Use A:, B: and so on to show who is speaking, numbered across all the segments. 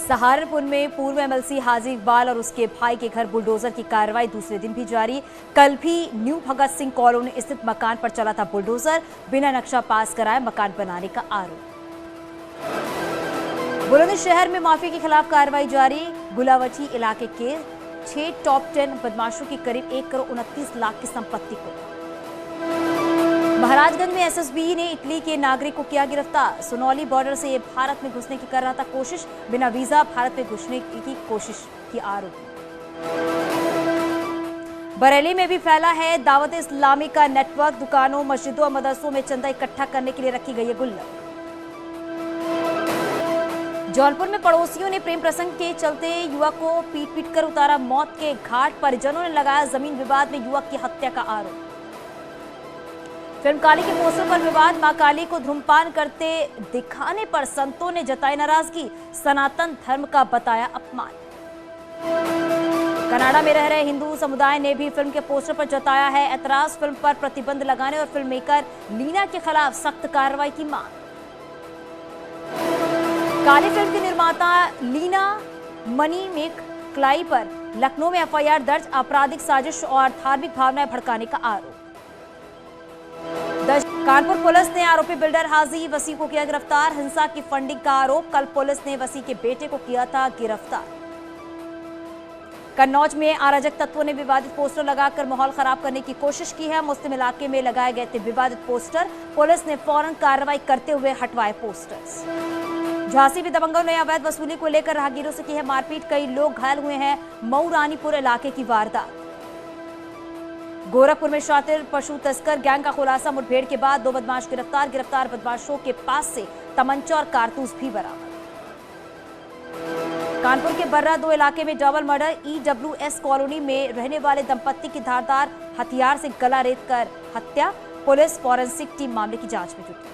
A: सहारनपुर में पूर्व एमएलसी हाजी इकबाल और उसके भाई के घर बुलडोजर की कार्रवाई दूसरे दिन भी जारी। कल भी न्यू भगत सिंह कॉलोनी स्थित मकान पर चला था बुलडोजर, बिना नक्शा पास कराए मकान बनाने का आरोप। बुलंदशहर में माफिया के खिलाफ कार्रवाई जारी। गुलावटी इलाके के 6 टॉप 10 बदमाशों की करीब 1 करोड़ 29 लाख की संपत्ति को। महाराजगंज में एसएसबी ने इटली के नागरिक को किया गिरफ्तार। सोनौली बॉर्डर से ये भारत में घुसने की कर रहा था कोशिश, बिना वीजा भारत में घुसने की कोशिश की आरोप। बरेली में भी फैला है दावत इस्लामी का नेटवर्क। दुकानों, मस्जिदों और मदरसों में चंदा इकट्ठा करने के लिए रखी गई है गुल्लक। जौनपुर में पड़ोसियों ने प्रेम प्रसंग के चलते युवक को पीट कर उतारा मौत के घाट। परिजनों ने लगाया जमीन विवाद में युवक की हत्या का आरोप। फिल्म काली के पोस्टर पर विवाद। मां काली को धूम्रपान करते दिखाने पर संतों ने जताई नाराजगी, सनातन धर्म का बताया अपमान। कनाडा में रह रहे हिंदू समुदाय ने भी फिल्म के पोस्टर पर जताया है ऐतराज। फिल्म पर प्रतिबंध लगाने और फिल्म मेकर लीना के खिलाफ सख्त कार्रवाई की मांग। काली फिल्म की निर्माता लीना मनी मेकलाई पर लखनऊ में एफआईआर दर्ज। आपराधिक साजिश और धार्मिक भावनाएं भड़काने का आरोप। कानपुर पुलिस ने आरोपी बिल्डर हाजी वसी को किया गिरफ्तार। हिंसा की फंडिंग का आरोप। कल पुलिस ने वसी के बेटे को किया था गिरफ्तार। कन्नौज में अराजक तत्वों ने विवादित पोस्टर लगाकर माहौल खराब करने की कोशिश की है। मुस्लिम इलाके में लगाए गए थे विवादित पोस्टर। पुलिस ने फौरन कार्रवाई करते हुए हटवाए पोस्टर्स। झांसी में दबंगों ने अवैध वसूली को लेकर राहगीरों से की है मारपीट। कई लोग घायल हुए हैं। मऊ रानीपुर इलाके की वारदात। गोरखपुर में शातिर पशु तस्कर गैंग का खुलासा। मुठभेड़ के बाद 2 बदमाश गिरफ्तार। गिरफ्तार बदमाशों के पास से तमंचा और कारतूस भी बरामद। कानपुर के बर्रा 2 इलाके में डबल मर्डर। ईडब्ल्यूएस कॉलोनी में रहने वाले दंपत्ति की धारदार हथियार से गला रेत कर हत्या। पुलिस फॉरेंसिक टीम मामले की जांच में जुटी।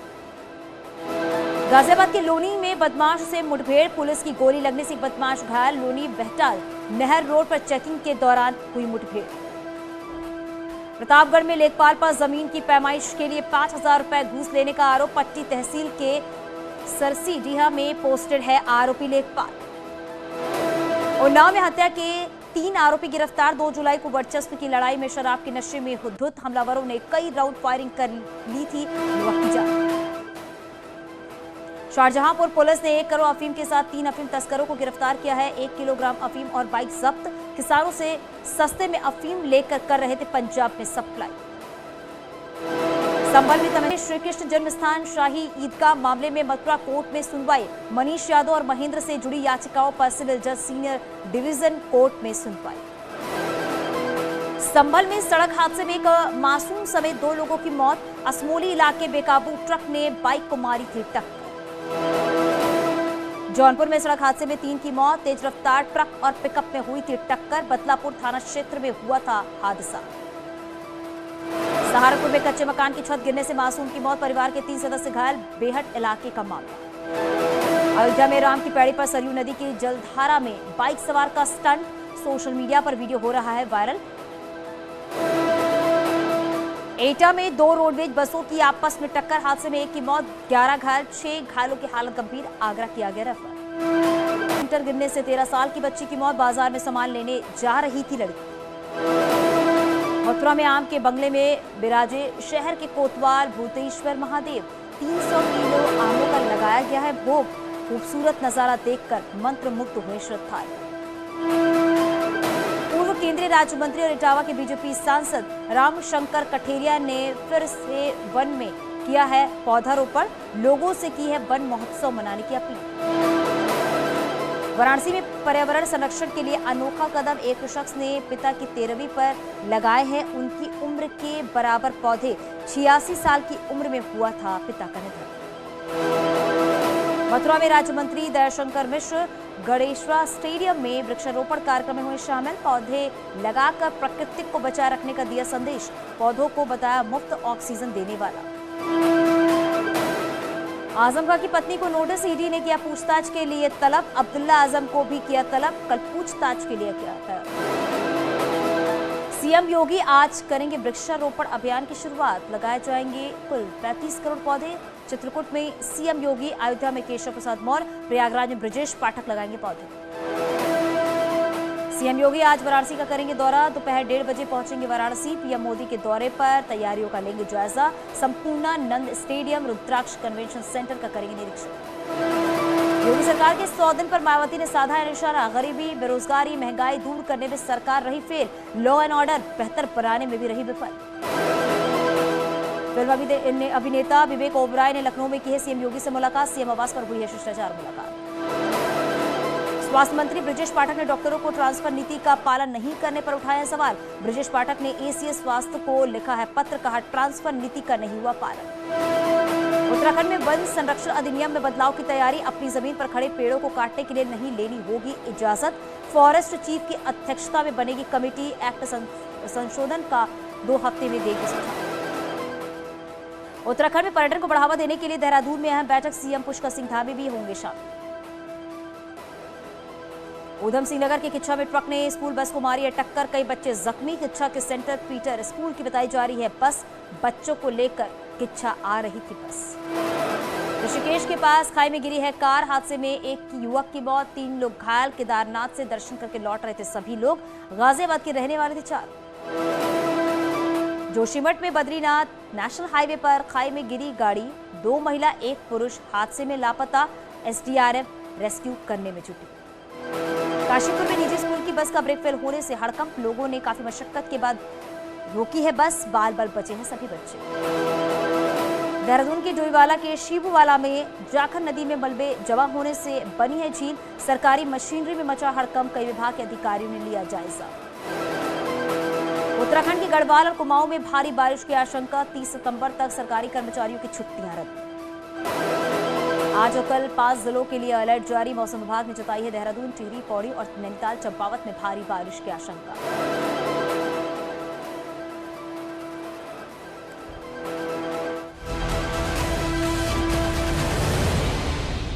A: गाजियाबाद के लोनी में बदमाश से मुठभेड़। पुलिस की गोली लगने से बदमाश घायल। लोनी बहटाल नहर रोड पर चेकिंग के दौरान हुई मुठभेड़। प्रतापगढ़ में लेखपाल पर जमीन की पैमाइश के लिए 5,000 रुपए घूस लेने का आरोप। पट्टी तहसील के सरसी डीहा में पोस्टेड है आरोपी लेखपाल। उन्नाव में हत्या के 3 आरोपी गिरफ्तार। 2 जुलाई को वर्चस्व की लड़ाई में शराब के नशे में हुद्हुत हमलावरों ने कई राउंड फायरिंग कर ली थी युवक की जान। शाहजहांपुर पुलिस ने 1 करोड़ अफीम के साथ 3 अफीम तस्करों को गिरफ्तार किया है। 1 किलोग्राम अफीम और बाइक जब्त। किसानों से सस्ते में अफीम लेकर कर रहे थे पंजाब में सप्लाई। संभल में तमिल श्री कृष्ण जन्मस्थान शाही ईदगाह मामले में मथुरा कोर्ट में सुनवाई। मनीष यादव और महेंद्र से जुड़ी याचिकाओं पर सिविल जज सीनियर डिवीजन कोर्ट में सुनवाई। संभल में सड़क हादसे में एक मासूम समेत 2 लोगों की मौत। असमोली इलाके बेकाबू ट्रक ने बाइक को मारी थी टक्कर। जौनपुर में सड़क हादसे में 3 की मौत। तेज रफ्तार ट्रक और पिकअप में हुई थी टक्कर। बदलापुर थाना क्षेत्र में हुआ था हादसा। सहारनपुर में कच्चे मकान की छत गिरने से मासूम की मौत। परिवार के 3 सदस्य घायल। बेहट इलाके का मामला। अयोध्या में राम की पैड़ी पर सरयू नदी की जलधारा में बाइक सवार का स्टंट। सोशल मीडिया पर वीडियो हो रहा है वायरल। एटा में 2 रोडवेज बसों की आपस में टक्कर। हादसे में 1 की मौत, 11 घायल। 6 घायलों की हालत गंभीर। आगरा किया गया रेफर। इंटर गिरने से 13 साल की बच्ची की मौत। बाजार में सामान लेने जा रही थी लड़की। मथुरा में आम के बंगले में बिराजे शहर के कोतवाल भूतेश्वर महादेव। 300 किलो आमों का लगाया गया है भोग। खूबसूरत नजारा देखकर मंत्रमुग्ध हुए श्रद्धालु। पूर्व केंद्रीय राज्य मंत्री और इटावा के बीजेपी सांसद रामशंकर कठेरिया ने फिर से वन में किया है पौधारोपण। लोगों से की है वन महोत्सव मनाने की अपील। वाराणसी में पर्यावरण संरक्षण के लिए अनोखा कदम। एक शख्स ने पिता की 13वीं पर लगाए हैं उनकी उम्र के बराबर पौधे। 86 साल की उम्र में हुआ था पिता का निधन। मथुरा में राज्य मंत्री दयाशंकर मिश्र गणेश्वर स्टेडियम में वृक्षारोपण कार्यक्रम में हुए शामिल। पौधे लगाकर प्रकृति को बचाए रखने का दिया संदेश। पौधों को बताया मुफ्त ऑक्सीजन देने वाला। आजम की पत्नी को नोटिस। ईडी ने किया पूछताछ के लिए तलब। अब्दुल्ला आजम को भी किया तलब। कल पूछताछ के लिए किया तलब। सीएम योगी आज करेंगे वृक्षारोपण अभियान की शुरुआत। लगाए जाएंगे कुल 35 करोड़ पौधे। चित्रकूट में सीएम योगी, अयोध्या में केशव प्रसाद मौर्य, प्रयागराज में ब्रजेश पाठक लगाएंगे पौधे। सीएम योगी आज वाराणसी का करेंगे दौरा, दोपहर 1:30 बजे पहुंचेंगे वाराणसी। पीएम मोदी के दौरे पर तैयारियों का लेंगे जायजा। संपूर्णानंद स्टेडियम, रुद्राक्ष कन्वेंशन सेंटर का करेंगे निरीक्षण। योगी सरकार के 100 दिन पर मायावती ने साधा है निशाना। गरीबी, बेरोजगारी, महंगाई दूर करने में सरकार रही फेल, लॉ एंड ऑर्डर बेहतर बनाने में भी रही विफल। फिल्म अभिनेता विवेक ओबराय ने लखनऊ में की है सीएम योगी से मुलाकात। सीएम आवास पर हुई है शिष्टाचार मुलाकात। स्वास्थ्य मंत्री ब्रजेश पाठक ने डॉक्टरों को ट्रांसफर नीति का पालन नहीं करने पर उठाया सवाल। ब्रजेश पाठक ने एसीएस स्वास्थ्य को लिखा है पत्र, कहा ट्रांसफर नीति का नहीं हुआ पालन। उत्तराखंड में वन संरक्षण अधिनियम में बदलाव की तैयारी। अपनी जमीन पर खड़े पेड़ों को काटने के लिए नहीं लेनी होगी इजाजत। फॉरेस्ट चीफ की अध्यक्षता में बनेगी कमेटी। एक्ट संशोधन का 2 हफ्ते में देगी सुझाव। उत्तराखंड में पर्यटन को बढ़ावा देने के लिए देहरादून में अहम बैठक। सीएम पुष्कर सिंह धामी भी होंगे शामिल। ऊधम सिंह नगर के किच्छा में ट्रक ने स्कूल बस को मारी है टक्कर, कई बच्चे जख्मी। किच्छा के सेंटर पीटर स्कूल की बताई जा रही है बस, बच्चों को लेकर किच्छा आ रही थी बस। ऋषिकेश के पास खाई में गिरी है कार, हादसे में एक युवक की मौत, 3 लोग घायल। केदारनाथ से दर्शन करके लौट रहे थे सभी लोग, गाजियाबाद के रहने वाले थे 4। जोशीमठ में बद्रीनाथ नेशनल हाईवे पर खाई में गिरी गाड़ी, 2 महिला 1 पुरुष हादसे में लापता। एसडीआरएफ रेस्क्यू करने में जुटी। काशीपुर में निजी स्कूल की बस का ब्रेक फेल होने से हड़कंप, लोगों ने काफी मशक्कत के बाद रोकी है बस, बाल बाल बचे हैं सभी बच्चे। देहरादून के डोईवाला के शिबूवाला में जाखर नदी में मलबे जमा होने से बनी है झील, सरकारी मशीनरी में मचा हड़कंप, कई विभाग के अधिकारियों ने लिया जायजा। उत्तराखंड के गढ़वाल और कुमाऊं में भारी बारिश की आशंका, 30 सितंबर तक सरकारी कर्मचारियों की छुट्टियां रद्द। आज और कल 5 जिलों के लिए अलर्ट जारी, मौसम विभाग ने जताई है देहरादून, टिहरी, पौड़ी और नैनीताल, चंपावत में भारी बारिश की आशंका।